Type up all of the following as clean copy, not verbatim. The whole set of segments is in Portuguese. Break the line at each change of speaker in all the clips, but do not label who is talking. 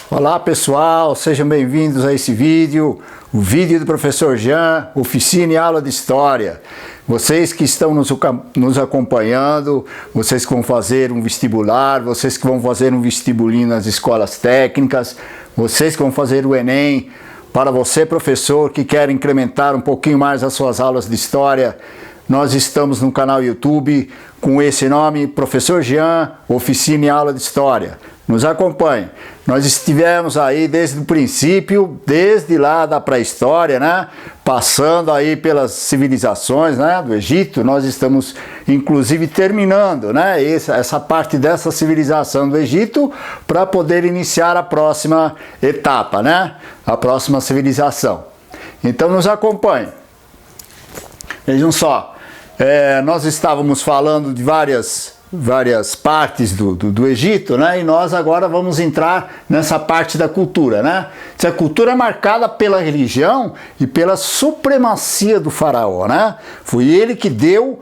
Olá pessoal, sejam bem-vindos a esse vídeo, o vídeo do professor Jean, oficina e aula de história. Vocês que estão nos acompanhando, vocês que vão fazer um vestibular, vocês que vão fazer um vestibulinho nas escolas técnicas, vocês que vão fazer o Enem, para você professor que quer incrementar um pouquinho mais as suas aulas de história, nós estamos no canal YouTube com esse nome, Professor Jean, Oficina e Aula de História. Nos acompanhe. Nós estivemos aí desde o princípio, desde lá da pré-história, né? Passando aí pelas civilizações, né? Do Egito. Nós estamos, inclusive, terminando, né? Essa parte dessa civilização do Egito para poder iniciar a próxima etapa, né? A próxima civilização. Então, nos acompanhe. Vejam só. Nós estávamos falando de várias partes do Egito, né? E nós agora vamos entrar nessa parte da cultura, né? Essa cultura é marcada pela religião e pela supremacia do faraó, né? Foi ele que deu,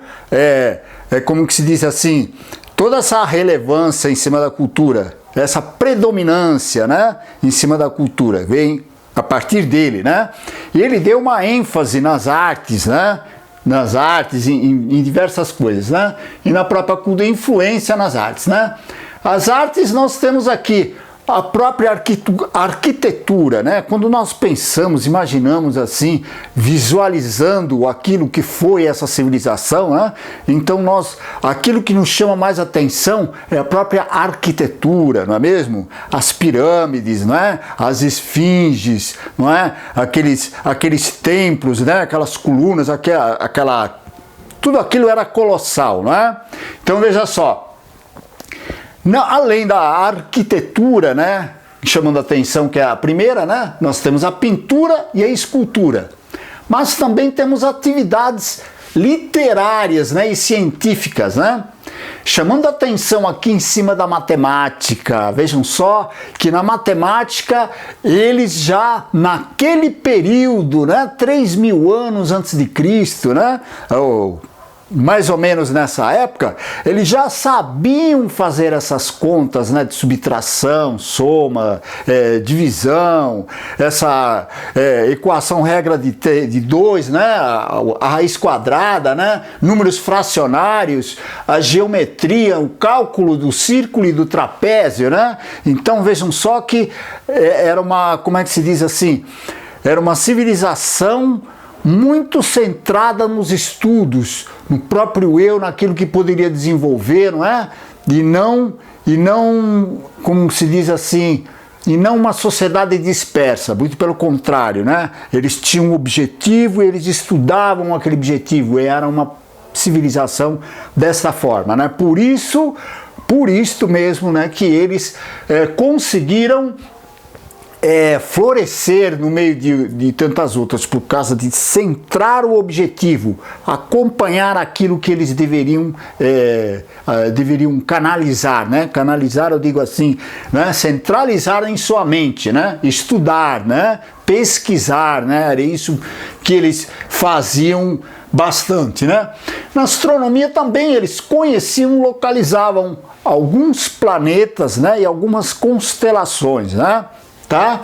como que se diz assim, toda essa relevância em cima da cultura, essa predominância, né? Em cima da cultura, vem a partir dele, né? E ele deu uma ênfase nas artes, né? Nas artes, em diversas coisas, né? E na própria cultura, influência nas artes, né? As artes nós temos aqui a própria arquitetura, né? Quando nós pensamos, imaginamos assim, visualizando aquilo que foi essa civilização, né? Então aquilo que nos chama mais atenção é a própria arquitetura, não é mesmo? As pirâmides, não é? As esfinges, não é? Aqueles templos, né? Aquelas colunas, tudo aquilo era colossal, não é? Então veja só. Além da arquitetura, né, chamando a atenção que é a primeira, né, nós temos a pintura e a escultura. Mas também temos atividades literárias, né, e científicas, né? Chamando a atenção aqui em cima da matemática. Vejam só que na matemática eles já naquele período, né, 3.000 anos antes de Cristo, né, mais ou menos nessa época, eles já sabiam fazer essas contas, né, de subtração, soma, divisão, essa equação regra de 2, né, a raiz quadrada, né, números fracionários, a geometria, o cálculo do círculo e do trapézio, né? Então vejam só que era uma, como é que se diz assim, era uma civilização muito centrada nos estudos, no próprio eu, naquilo que poderia desenvolver, não é? E não, como se diz assim, e não uma sociedade dispersa, muito pelo contrário, né? Eles tinham um objetivo, eles estudavam aquele objetivo, era uma civilização dessa forma, né? Por isto mesmo, né, que eles conseguiram florescer no meio de tantas outras, por causa de centrar o objetivo, acompanhar aquilo que eles deveriam canalizar, né? Canalizar, eu digo assim, né? Centralizar em sua mente, né? Estudar, né? Pesquisar, né? Era isso que eles faziam bastante, né? Na astronomia também eles conheciam, localizavam alguns planetas, né? E algumas constelações, né? Tá?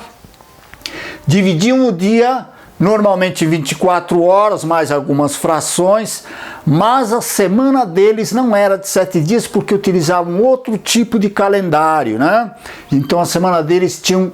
Dividiam o dia normalmente em 24 horas, mais algumas frações, mas a semana deles não era de 7 dias porque utilizavam outro tipo de calendário, né? Então a semana deles tinham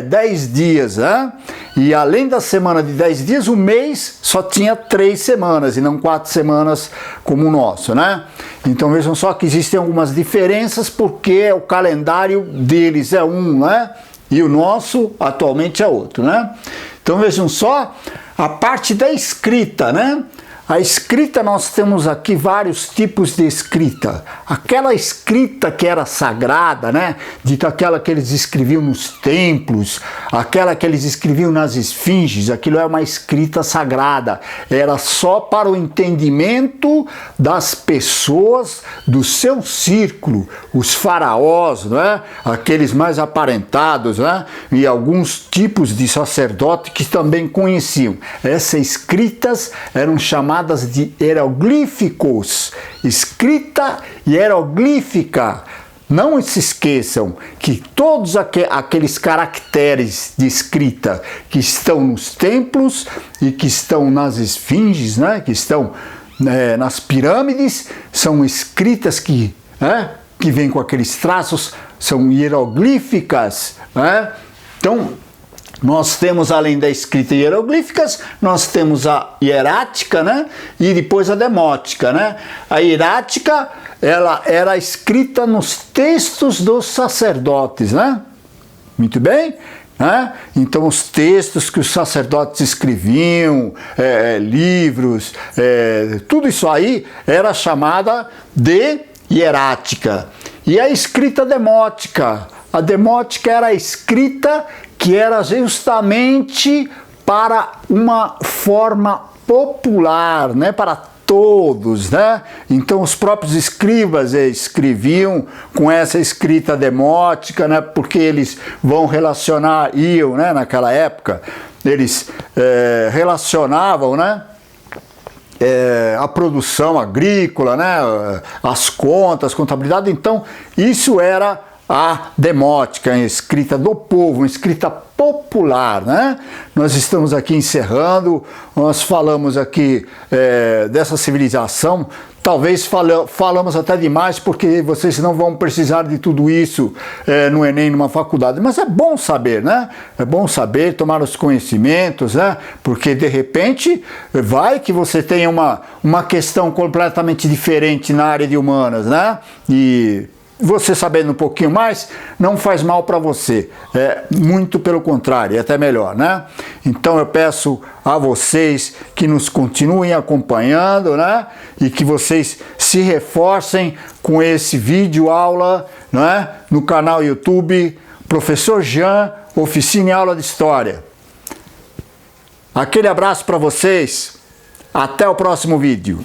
10 dias, né? E além da semana de 10 dias, o mês só tinha 3 semanas e não 4 semanas como o nosso, né? Então vejam só que existem algumas diferenças porque o calendário deles é um, né? E o nosso atualmente é outro, né? Então vejam só a parte da escrita, né? A escrita, nós temos aqui vários tipos de escrita. Aquela escrita que era sagrada, né? Aquela que eles escreviam nos templos, aquela que eles escreviam nas esfinges, aquilo é uma escrita sagrada. Era só para o entendimento das pessoas do seu círculo, os faraós, né? Aqueles mais aparentados, né? E alguns tipos de sacerdote que também conheciam. Essas escritas eram chamadas de hieroglíficos, escrita hieroglífica, não se esqueçam que todos aqueles caracteres de escrita que estão nos templos e que estão nas esfinges, né, que estão nas pirâmides, são escritas que vêm com aqueles traços, são hieroglíficas. Né? Então, nós temos, além da escrita hieroglíficas, nós temos a hierática, né? E depois a demótica, né? A hierática, ela era escrita nos textos dos sacerdotes, né? Muito bem? Né? Então, os textos que os sacerdotes escreviam, livros, tudo isso aí era chamada de hierática. E a escrita demótica? A demótica era a escrita que era justamente para uma forma popular, né, para todos, né? Então os próprios escribas escreviam com essa escrita demótica, né, porque eles iam, né, naquela época, eles relacionavam, né, a produção agrícola, né, as contas, contabilidade. Então isso era a demótica, a escrita do povo, uma escrita popular, né? Nós estamos aqui encerrando, nós falamos aqui dessa civilização, talvez falamos até demais, porque vocês não vão precisar de tudo isso no Enem, numa faculdade, mas é bom saber, né? É bom saber, tomar os conhecimentos, né? Porque de repente vai que você tenha uma questão completamente diferente na área de humanas, né? E você sabendo um pouquinho mais, não faz mal para você, muito pelo contrário, é até melhor, né? Então eu peço a vocês que nos continuem acompanhando, né? E que vocês se reforcem com esse vídeo aula, né? No canal YouTube Professor Jean, Oficina e Aula de História. Aquele abraço para vocês, até o próximo vídeo.